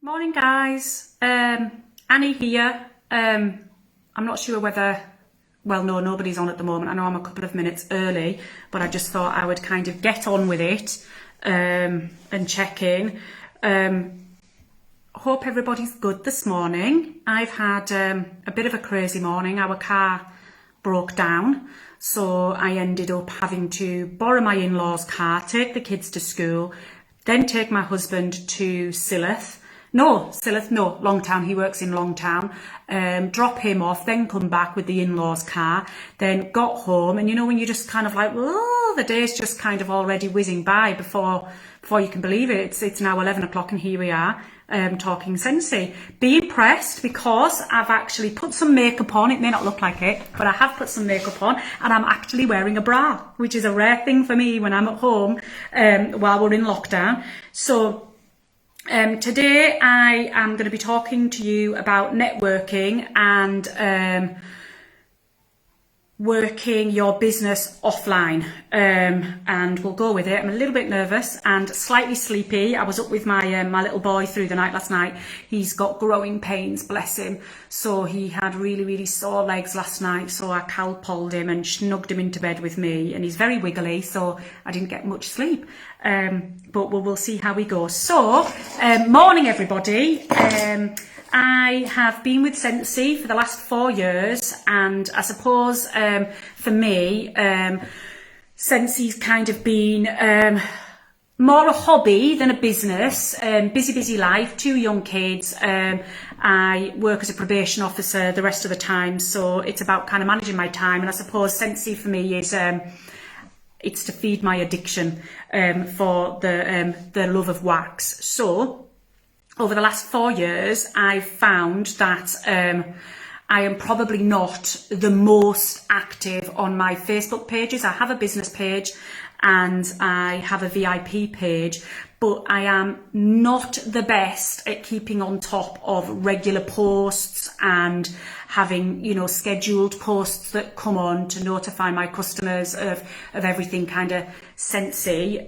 Morning, guys. Annie here. I'm not sure whether, well, no, nobody's on at the moment. I know I'm a couple of minutes early, but I just thought I would kind of get on with it and check in. Hope everybody's good this morning. I've had a bit of a crazy morning. Our car broke down, so I ended up having to borrow my in-laws' car, take the kids to school, then take my husband to Longtown. He works in Longtown. Drop him off, then come back with the in-laws' car, then got home, and you know when you're just kind of like, oh, the day's just kind of already whizzing by before you can believe it. It's now 11 o'clock and here we are talking Scentsy. Be impressed because I've actually put some makeup on. It may not look like it, but I have put some makeup on and I'm actually wearing a bra, which is a rare thing for me when I'm at home while we're in lockdown. So today I am going to be talking to you about networking and working your business offline, and we'll go with it. I'm a little bit nervous and slightly sleepy. I was up with my my little boy through the night last night. He's got growing pains, bless him. So he had really sore legs last night, so I calpolled him and snugged him into bed with me, and he's very wiggly, so I didn't get much sleep. But we'll see how we go. So, morning everybody. I have been with Scentsy for the last 4 years, and I suppose for me, Scentsy's kind of been more a hobby than a business. Busy life, 2 young kids. I work as a probation officer the rest of the time, so it's about kind of managing my time. And I suppose Scentsy for me is it's to feed my addiction for the love of wax. So over the last 4 years, I've found that I am probably not the most active on my Facebook pages. I have a business page and I have a VIP page, but I am not the best at keeping on top of regular posts and having, you know, scheduled posts that come on to notify my customers of everything kind of Scentsy.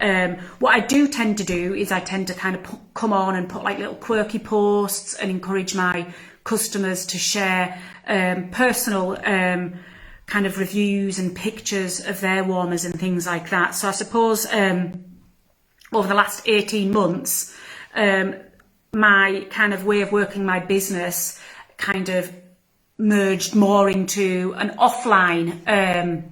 What I do tend to do is I tend to kind of come on and put like little quirky posts and encourage my customers to share personal kind of reviews and pictures of their warmers and things like that. So I suppose over the last 18 months, my kind of way of working my business kind of merged more into an offline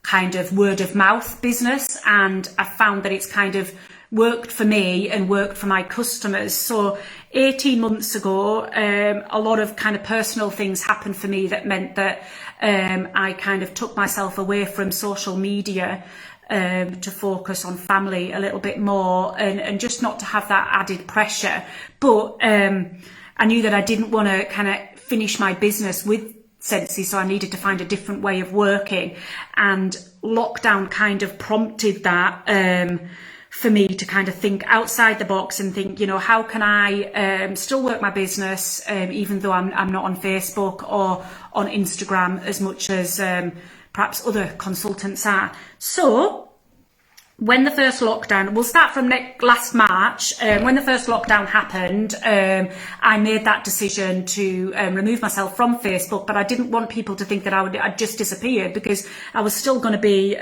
kind of word of mouth business, and I found that it's kind of worked for me and worked for my customers. So 18 months ago, a lot of kind of personal things happened for me that meant that I kind of took myself away from social media to focus on family a little bit more and just not to have that added pressure. But I knew that I didn't want to kind of finish my business with Scentsy, so I needed to find a different way of working, and lockdown kind of prompted that for me to kind of think outside the box and think, you know, how can I still work my business even though I'm not on Facebook or on Instagram as much as perhaps other consultants are. So when the first lockdown, we'll start from last March, when the first lockdown happened, I made that decision to remove myself from Facebook, but I didn't want people to think that I'd just disappeared, because I was still going to be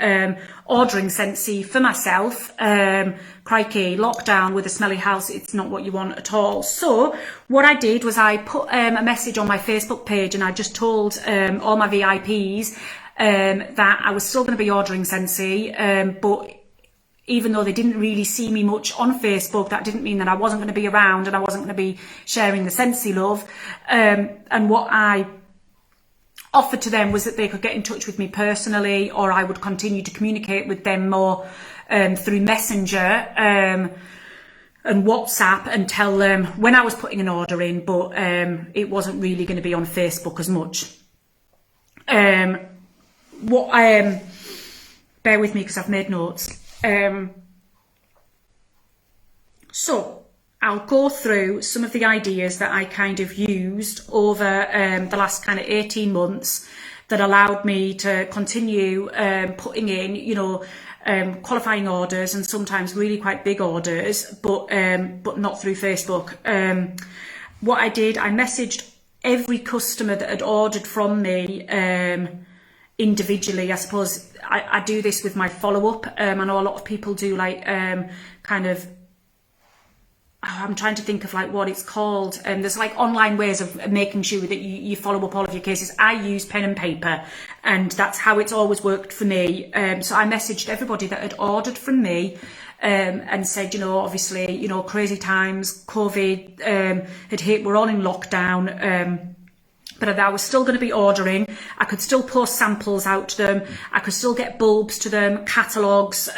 ordering Scentsy for myself. Crikey, lockdown with a smelly house, it's not what you want at all. So what I did was I put a message on my Facebook page, and I just told all my VIPs that I was still going to be ordering Scentsy, but even though they didn't really see me much on Facebook, that didn't mean that I wasn't going to be around and I wasn't going to be sharing the Scentsy love. And what I offered to them was that they could get in touch with me personally, or I would continue to communicate with them more through Messenger and WhatsApp, and tell them when I was putting an order in, but it wasn't really going to be on Facebook as much. Bear with me because I've made notes. So I'll go through some of the ideas that I kind of used over the last kind of 18 months that allowed me to continue putting in, you know, qualifying orders and sometimes really quite big orders, but not through Facebook. What I did, I messaged every customer that had ordered from me individually. I suppose I do this with my follow-up. I know a lot of people do like kind of, I'm trying to think of like what it's called. There's like online ways of making sure that you follow up all of your cases. I use pen and paper, and that's how it's always worked for me. So I messaged everybody that had ordered from me and said, you know, obviously, you know, crazy times, COVID had hit, we're all in lockdown. But I was still going to be ordering. I could still post samples out to them. I could still get bulbs to them, catalogues,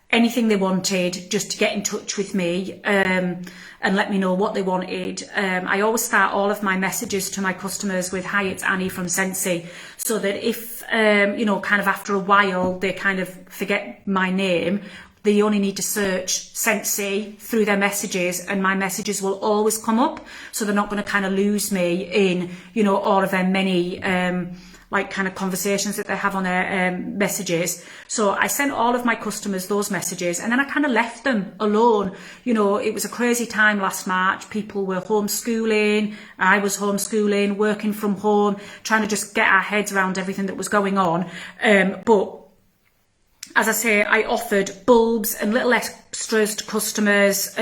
anything they wanted, just to get in touch with me and let me know what they wanted. I always start all of my messages to my customers with, "Hi, it's Annie from Scentsy," so that if, you know, kind of after a while, they kind of forget my name, they only need to search Scentsy through their messages, and my messages will always come up. So they're not going to kind of lose me in, you know, all of their many like kind of conversations that they have on their messages. So I sent all of my customers those messages, and then I kind of left them alone. You know, it was a crazy time last March. People were homeschooling. I was homeschooling, working from home, trying to just get our heads around everything that was going on. But as I say, I offered bulbs and little extras to customers.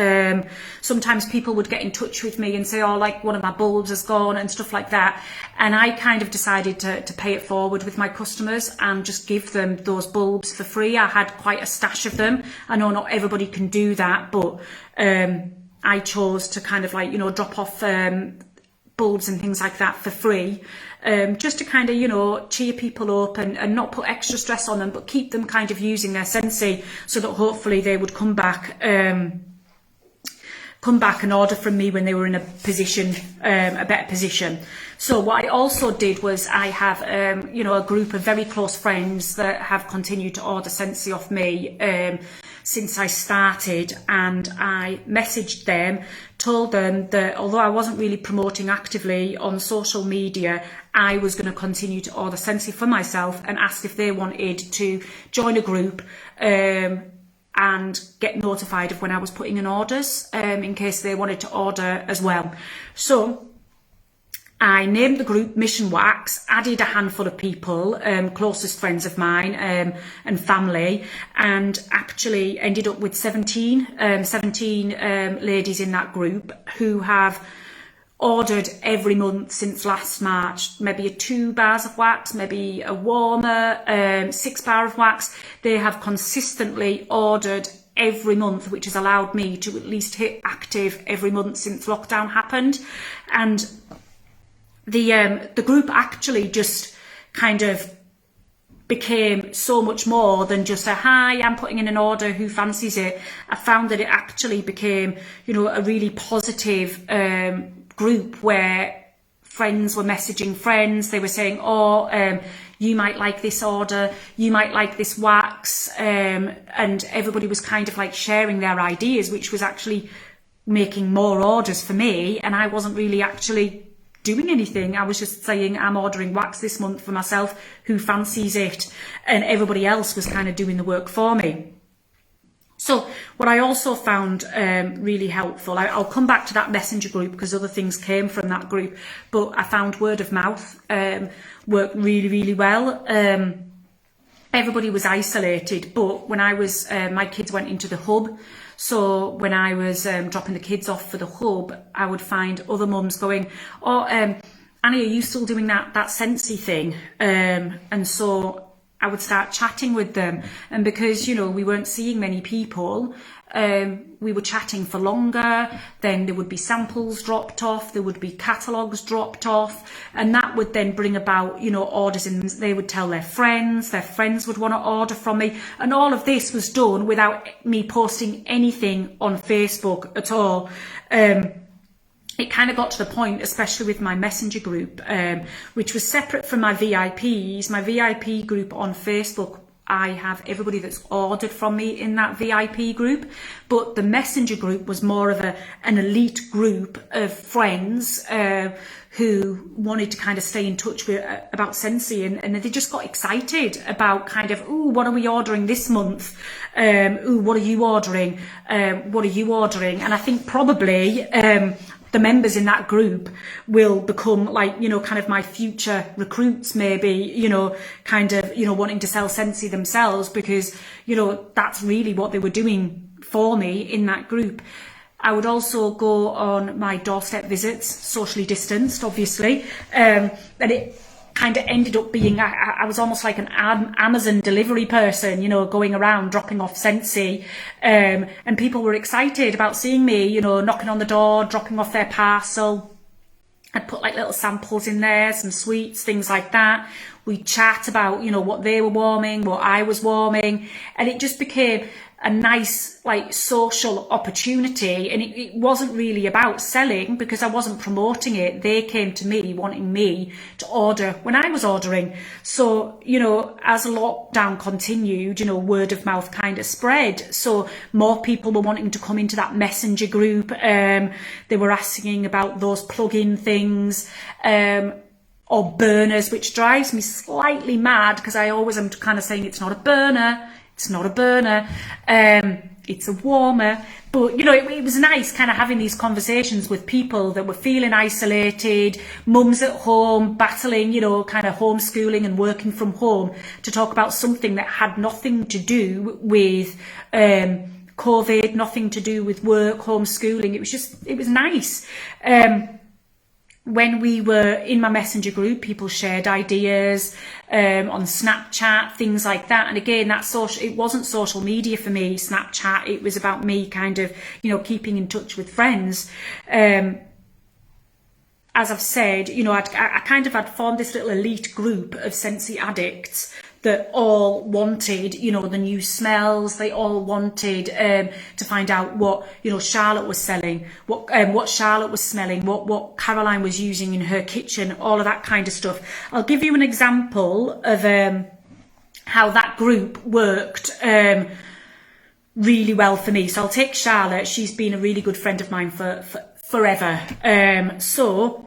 Sometimes people would get in touch with me and say, "Oh, like one of my bulbs has gone," and stuff like that. And I kind of decided to pay it forward with my customers and just give them those bulbs for free. I had quite a stash of them. I know not everybody can do that, but I chose to kind of like, you know, drop off bulbs and things like that for free, just to kind of, you know, cheer people up and not put extra stress on them, but keep them kind of using their Scentsy, so that hopefully they would come back and order from me when they were in a position, a better position. So what I also did was I have, you know, a group of very close friends that have continued to order Scentsy off me since I started, and I messaged them, told them that although I wasn't really promoting actively on social media, I was going to continue to order Scentsy for myself, and asked if they wanted to join a group and get notified of when I was putting in orders, in case they wanted to order as well. So I named the group Mission Wax, added a handful of people, closest friends of mine and family, and actually ended up with 17 ladies in that group who have ordered every month since last March, maybe 2 bars of wax, maybe a warmer, 6 bar of wax. They have consistently ordered every month, which has allowed me to at least hit active every month since lockdown happened. And the group actually just kind of became so much more than just a, "Hi, I'm putting in an order, who fancies it?" I found that it actually became, you know, a really positive group where friends were messaging friends. They were saying, "Oh, you might like this order, you might like this wax," and everybody was kind of like sharing their ideas, which was actually making more orders for me, and I wasn't really actually doing anything. I was just saying, "I'm ordering wax this month for myself, who fancies it?" And everybody else was kind of doing the work for me. So what I also found really helpful, I'll come back to that messenger group because other things came from that group, but I found word of mouth worked really, really well. Everybody was isolated, but when I was, my kids went into the hub. So when I was dropping the kids off for the hub, I would find other mums going, "Oh, Annie, are you still doing that Scentsy thing?" And so I would start chatting with them. And because, you know, we weren't seeing many people, we were chatting for longer. Then there would be samples dropped off, there would be catalogues dropped off, and that would then bring about, you know, orders, and they would tell their friends would want to order from me. And all of this was done without me posting anything on Facebook at all. It kind of got to the point, especially with my messenger group, which was separate from my VIPs. My VIP group on Facebook I have everybody that's ordered from me in that VIP group, but the messenger group was more of an elite group of friends who wanted to kind of stay in touch with about Scentsy, and they just got excited about kind of, ooh, what are we ordering this month? Ooh, what are you ordering? What are you ordering? And I think probably the members in that group will become like, you know, kind of my future recruits, maybe, you know, kind of, you know, wanting to sell Scentsy themselves, because, you know, that's really what they were doing for me in that group. I would also go on my doorstep visits, socially distanced, obviously, and it kind of ended up being, I was almost like an Amazon delivery person, you know, going around dropping off Scentsy, and people were excited about seeing me, you know, knocking on the door, dropping off their parcel. I'd put like little samples in there, some sweets, things like that. We'd chat about, you know, what they were warming, what I was warming, and it just became a nice like social opportunity. And it wasn't really about selling, because I wasn't promoting it. They came to me wanting me to order when I was ordering. So, you know, as lockdown continued, you know, word of mouth kind of spread. So more people were wanting to come into that messenger group. They were asking about those plug-in things, or burners, which drives me slightly mad, because I always am kind of saying it's not a burner. It's not a burner, it's a warmer. But, you know, it was nice kind of having these conversations with people that were feeling isolated, mums at home, battling, you know, kind of homeschooling and working from home, to talk about something that had nothing to do with COVID, nothing to do with work, homeschooling. It was nice. When we were in my messenger group, people shared ideas on Snapchat, things like that. And again, it wasn't social media for me, Snapchat. It was about me kind of, you know, keeping in touch with friends. As I've said, you know, I kind of had formed this little elite group of Scentsy addicts that all wanted, you know, the new smells. They all wanted to find out what, you know, Charlotte was selling, what Charlotte was smelling, what Caroline was using in her kitchen, all of that kind of stuff. I'll give you an example of how that group worked really well for me. So I'll take Charlotte. She's been a really good friend of mine for forever. So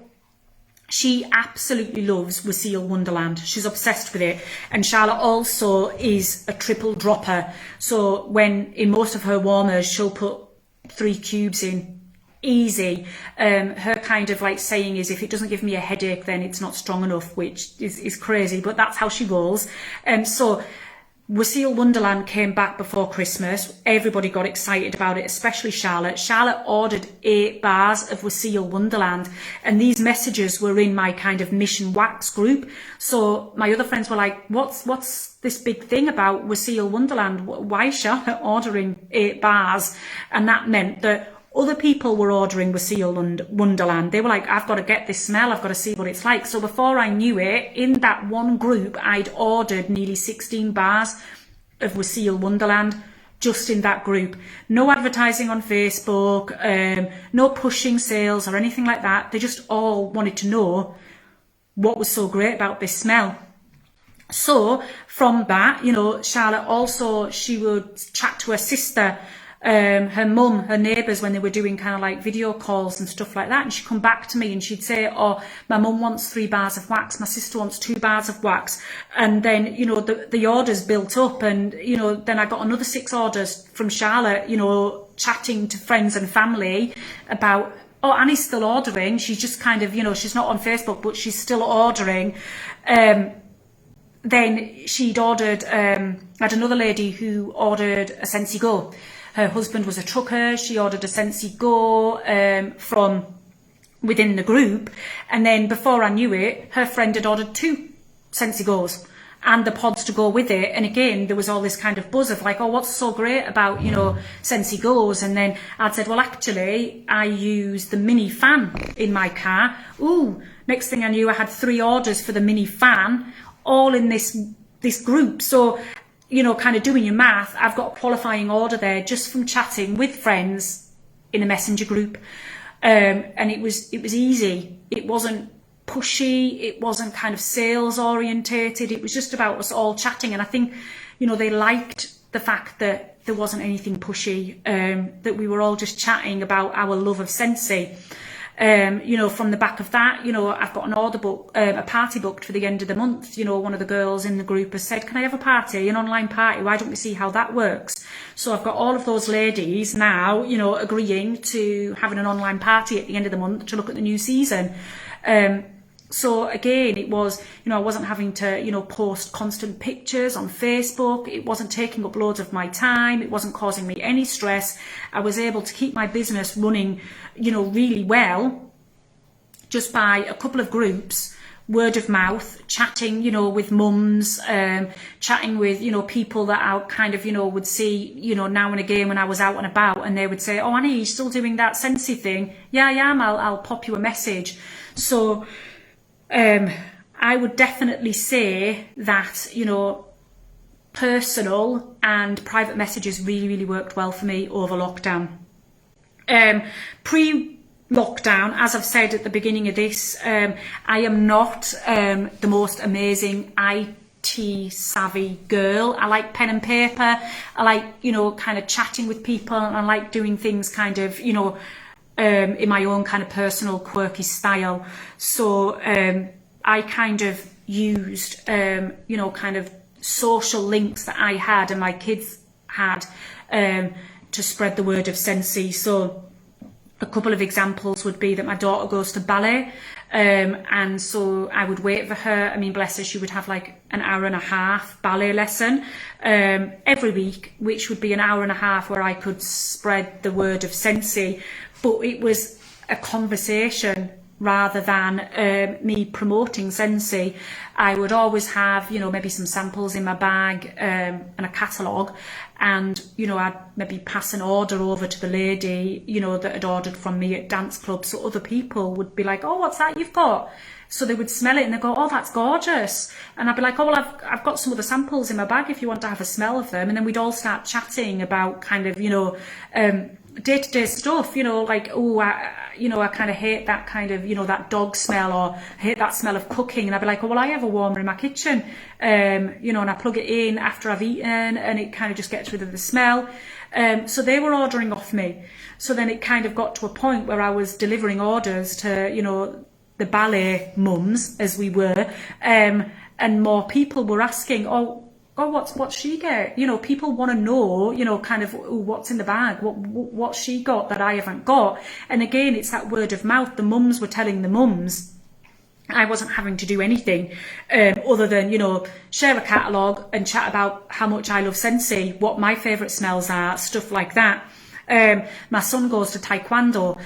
she absolutely loves Waseel Wonderland. She's obsessed with it. And Charlotte also is a triple dropper. So when in most of her warmers, she'll put 3 cubes in. Easy. Her kind of like saying is, if it doesn't give me a headache, then it's not strong enough, which is crazy, but that's how she rolls. So Waseel Wonderland came back before Christmas. Everybody got excited about it, especially Charlotte. Charlotte ordered 8 bars of Waseel Wonderland, and these messages were in my kind of Mission Wax group. So my other friends were like, what's this big thing about Waseel Wonderland? Why is Charlotte ordering 8 bars? And that meant that other people were ordering Waseel Wonderland. They were like, I've got to get this smell. I've got to see what it's like. So before I knew it, in that one group, I'd ordered nearly 16 bars of Waseel Wonderland just in that group. No advertising on Facebook, no pushing sales or anything like that. They just all wanted to know what was so great about this smell. So from that, you know, Charlotte also, she would chat to her sister, her mum, her neighbours, when they were doing kind of like video calls and stuff like that, and she'd come back to me and she'd say, oh, my mum wants 3 bars of wax, my sister wants 2 bars of wax. And then, you know, the orders built up, and, you know, then I got another 6 orders from Charlotte, you know, chatting to friends and family about, oh, Annie's still ordering. She's just kind of, you know, she's not on Facebook, but she's still ordering. Then she'd ordered, I had another lady who ordered a Scentsy Go. Her husband was a trucker. She ordered a Scentsy Go from within the group. And then before I knew it, her friend had ordered 2 Scentsy Go's and the pods to go with it. And again, there was all this kind of buzz of like, oh, what's so great about, you know, Scentsy Go's? And then I'd said, well, actually, I use the mini fan in my car. Ooh, next thing I knew, I had 3 orders for the mini fan, all in this group. So, you know, kind of doing your math, I've got a qualifying order there just from chatting with friends in a messenger group. And it was easy. It wasn't pushy. It wasn't kind of sales orientated. It was just about us all chatting. And I think, you know, they liked the fact that there wasn't anything pushy, that we were all just chatting about our love of Scentsy. You know, from the back of that, you know, I've got an order book, a party booked for the end of the month. You know, one of the girls in the group has said, can I have a party, an online party? Why don't we see how that works? So I've got all of those ladies now, you know, agreeing to having an online party at the end of the month to look at the new season. So again, it was, you know, I wasn't having to, you know, post constant pictures on Facebook. It wasn't taking up loads of my time. It wasn't causing me any stress. I was able to keep my business running, you know, really well just by a couple of groups, word of mouth, chatting, you know, with mums, chatting with, you know, people that I kind of, you know, would see, you know, now and again when I was out and about, and they would say, oh, Annie, you still doing that Scentsy thing? Yeah, I am. I'll pop you a message. So, I would definitely say that, you know, personal and private messages really, really worked well for me over lockdown. Pre-lockdown, as I've said at the beginning of this, I am not the most amazing IT savvy girl. I like pen and paper. I like, you know, kind of chatting with people, and I like doing things kind of, you know, in my own kind of personal quirky style. So I kind of used, you know, kind of social links that I had and my kids had to spread the word of Scentsy. So a couple of examples would be that my daughter goes to ballet, and so I would wait for her. I mean, bless her, she would have like an hour and a half ballet lesson every week, which would be an hour and a half where I could spread the word of Scentsy. But it was a conversation rather than me promoting Scentsy. I would always have, you know, maybe some samples in my bag and a catalogue, and, you know, I'd maybe pass an order over to the lady, you know, that had ordered from me at dance club, so other people would be like, oh, what's that you've got? So they would smell it and they go, oh, that's gorgeous. And I'd be like, oh, well, I've got some other samples in my bag if you want to have a smell of them. And then we'd all start chatting about kind of, you know, day-to-day stuff, you know, like, oh, I kind of hate that kind of, you know, that dog smell, or I hate that smell of cooking. And I'd be like, oh, well, I have a warmer in my kitchen, you know, and I plug it in after I've eaten, and it kind of just gets rid of the smell. So they were ordering off me. So then it kind of got to a point where I was delivering orders to, you know, the ballet mums, as we were, and more people were asking, oh, what's she get? You know, people want to know, you know, kind of, ooh, what's in the bag? What's she got that I haven't got? And again, it's that word of mouth. The mums were telling the mums. I wasn't having to do anything other than, you know, share a catalogue and chat about how much I love Scentsy, what my favourite smells are, stuff like that. My son goes to Taekwondo.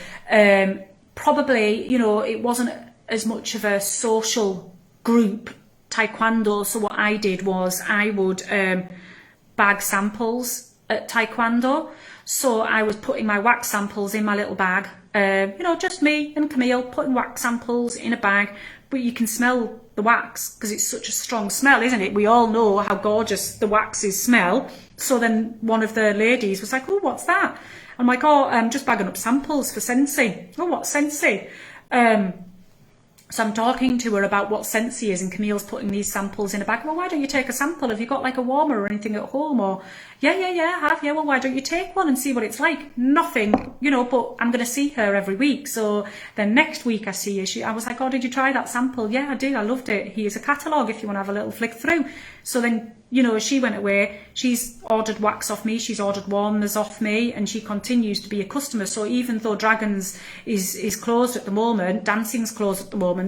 Probably, you know, it wasn't as much of a social group Taekwondo. So what I did was I would bag samples at Taekwondo. So I was putting my wax samples in my little bag, you know, just me and Camille putting wax samples in a bag, but you can smell the wax because it's such a strong smell, isn't it? We all know how gorgeous the waxes smell. So then one of the ladies was like, oh, what's that? I'm like, oh, I'm just bagging up samples for Scentsy. Oh, what's Scentsy? So I'm talking to her about what Scentsy is, and Camille's putting these samples in a bag. Well, why don't you take a sample? Have you got like a warmer or anything at home? Or, yeah, I have. Yeah, well, why don't you take one and see what it's like? Nothing, you know, but I'm going to see her every week. So then next week I see her. I was like, oh, did you try that sample? Yeah, I did. I loved it. Here's a catalogue if you want to have a little flick through. So then, you know, she went away, she's ordered wax off me, she's ordered warmers off me, and she continues to be a customer. So even though Dragons is closed at the moment, dancing's closed at the moment,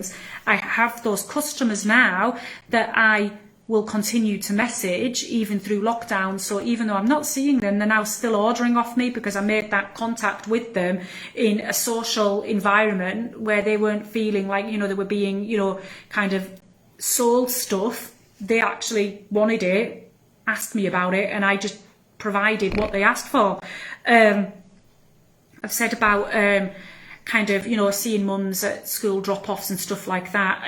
I have those customers now that I will continue to message even through lockdown. So even though I'm not seeing them, they're now still ordering off me because I made that contact with them in a social environment where they weren't feeling like, you know, they were being, you know, kind of sold stuff. They actually wanted it, asked me about it, and I just provided what they asked for. I've said about kind of, you know, seeing mums at school drop-offs and stuff like that.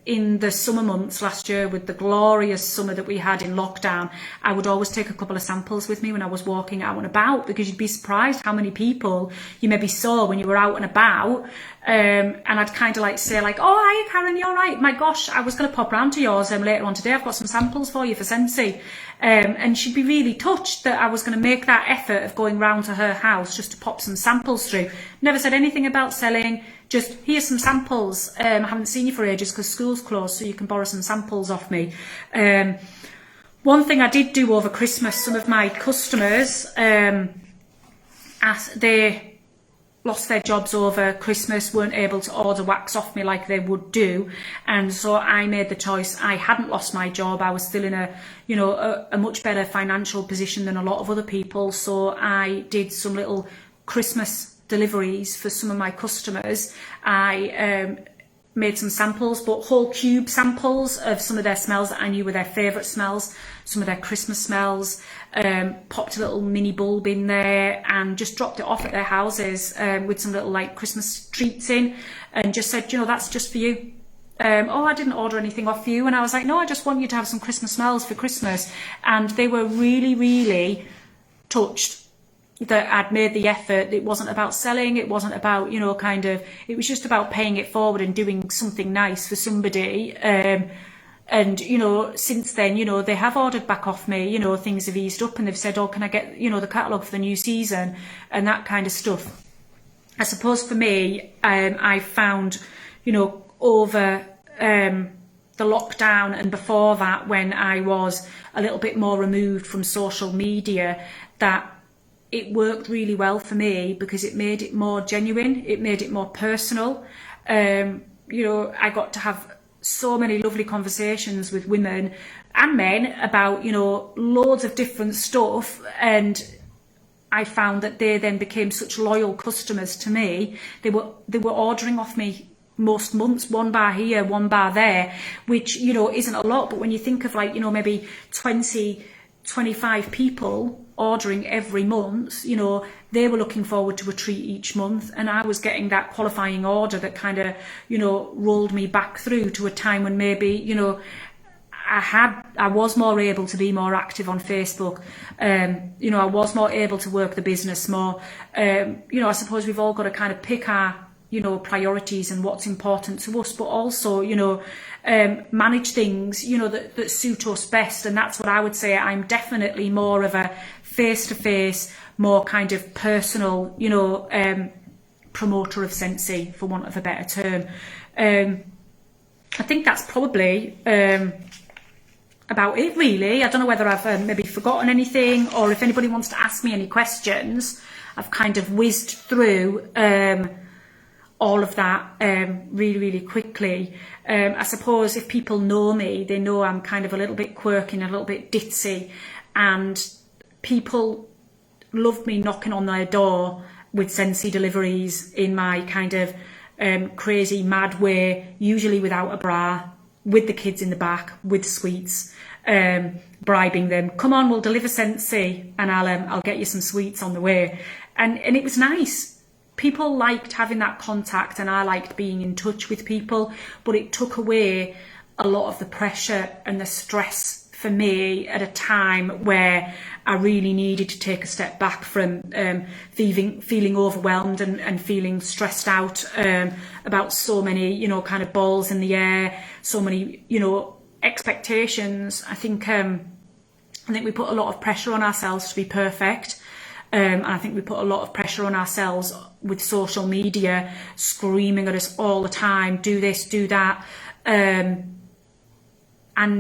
In the summer months last year, with the glorious summer that we had in lockdown, I would always take a couple of samples with me when I was walking out and about, because you'd be surprised how many people you maybe saw when you were out and about, And I'd kind of like say like, oh, hi Karen, you all right? My gosh, I was going to pop round to yours later on today. I've got some samples for you for Scentsy. And she'd be really touched that I was going to make that effort of going round to her house just to pop some samples through. Never said anything about selling, just here's some samples. I haven't seen you for ages because school's closed, so you can borrow some samples off me. One thing I did do over Christmas, some of my customers, as they lost their jobs over Christmas, weren't able to order wax off me like they would do, and so I made the choice. I hadn't lost my job. I was still in a much better financial position than a lot of other people, so I did some little Christmas deliveries for some of my customers. I made some samples, but whole cube samples of some of their smells that I knew were their favourite smells, some of their Christmas smells, popped a little mini bulb in there and just dropped it off at their houses with some little like Christmas treats in, and just said, you know, that's just for you. Oh, I didn't order anything off you. And I was like, no, I just want you to have some Christmas smells for Christmas. And they were really, really touched that I'd made the effort. It wasn't about selling, it wasn't about, you know, kind of, it was just about paying it forward and doing something nice for somebody. And, you know, since then, you know, they have ordered back off me, you know, things have eased up and they've said, oh, can I get, you know, the catalogue for the new season and that kind of stuff. I suppose for me, I found, you know, over the lockdown and before that, when I was a little bit more removed from social media, that it worked really well for me because it made it more genuine, it made it more personal. You know, I got to have so many lovely conversations with women and men about, you know, loads of different stuff, and I found that they then became such loyal customers to me. They were ordering off me most months, one bar here, one bar there, which, you know, isn't a lot, but when you think of like, you know, maybe 20, 25 people ordering every month, you know, they were looking forward to a treat each month, and I was getting that qualifying order that kind of, you know, rolled me back through to a time when maybe, you know, I was more able to be more active on Facebook. You know, I was more able to work the business more. You know, I suppose we've all got to kind of pick our, you know, priorities and what's important to us, but also, you know, manage things, you know, that suit us best. And that's what I would say. I'm definitely more of a face-to-face, more kind of personal, you know, promoter of Scentsy, for want of a better term. I think that's probably about it, really. I don't know whether I've maybe forgotten anything, or if anybody wants to ask me any questions. I've kind of whizzed through all of that really, really quickly. I suppose if people know me, they know I'm kind of a little bit quirky and a little bit ditzy, and people love me knocking on their door with Scentsy deliveries in my kind of crazy, mad way, usually without a bra, with the kids in the back, with sweets, bribing them. Come on, we'll deliver Scentsy, and I'll get you some sweets on the way. And it was nice. People liked having that contact, and I liked being in touch with people, but it took away a lot of the pressure and the stress for me at a time where I really needed to take a step back from feeling overwhelmed and feeling stressed out about so many, you know, kind of balls in the air, so many, you know, expectations. I think we put a lot of pressure on ourselves to be perfect. And I think we put a lot of pressure on ourselves with social media screaming at us all the time, do this, do that. And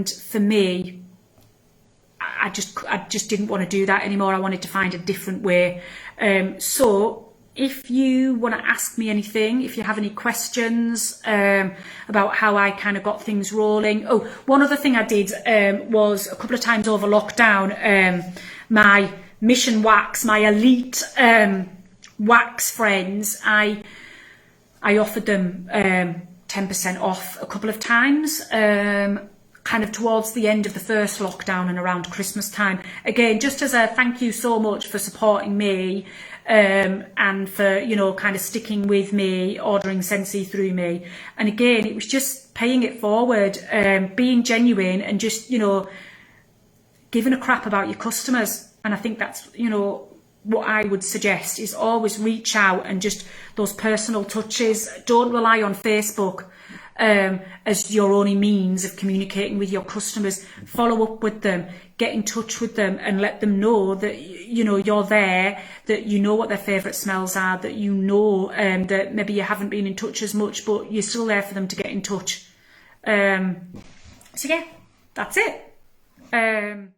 for me, I just didn't want to do that anymore. I wanted to find a different way. So if you want to ask me anything, if you have any questions about how I kind of got things rolling. Oh, one other thing I did was a couple of times over lockdown, my Mission Wax, my elite wax friends, I offered them 10% off a couple of times, kind of towards the end of the first lockdown and around Christmas time. Again, just as a thank you so much for supporting me and for, you know, kind of sticking with me, ordering Scentsy through me. And again, it was just paying it forward, being genuine, and just, you know, giving a crap about your customers. And I think that's, you know, what I would suggest is always reach out and just those personal touches. Don't rely on Facebook as your only means of communicating with your customers. Follow up with them, get in touch with them, and let them know that you're there, that you know what their favourite smells are, that that maybe you haven't been in touch as much, but you're still there for them to get in touch. So yeah, that's it.